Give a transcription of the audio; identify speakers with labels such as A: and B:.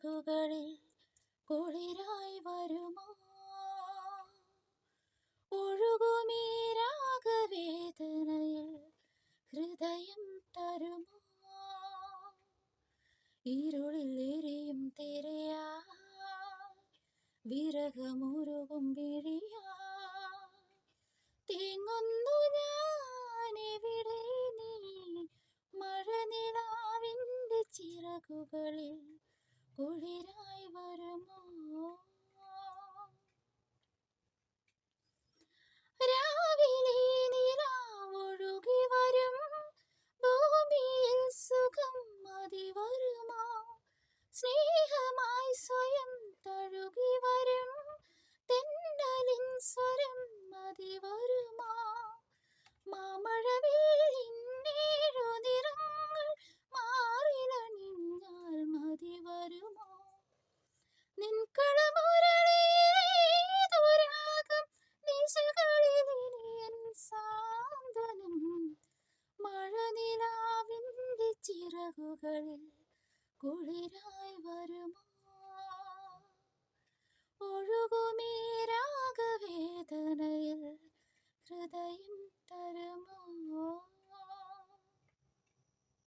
A: ചിറകുകളിൽ കുളിരായി വരുമോ? ഒഴുകുമീ രാഗവേദനയിൽ ഹൃദയം തരുമോ? ഇരുളിൽ എരിയും തിരയാ വിരഹമുരുകും വിഴിയാ തേങ്ങുന്നു ഞാനെവിടെ നീ മഴനിലാവിൻ്റെ ചിറകുകളിൽ കുളിരായി വരുമോ? രാവിലെ നിലാവൊഴുകി വരും ഭൂമിയിൽ സുഖം മതി വരുമോ? സ്നേഹമായി സ്വയം തഴുകി വരും തെന്നലിൻ സ്വരം മതി വരുമോ? മാമഴവില്ലിന്നേഴു നിറങ്ങൾ മാറിലണിഞ്ഞാൽ മതി വരുമോ? നിൻകളമുരളിയിലേതുരാഗം ദിശകളിലിനിയൻ സാന്ത്വനം മഴനിലാവിൻ്റെ ചിറകുകളിൽ കുളിരായി വരുമോ? ഒഴുകു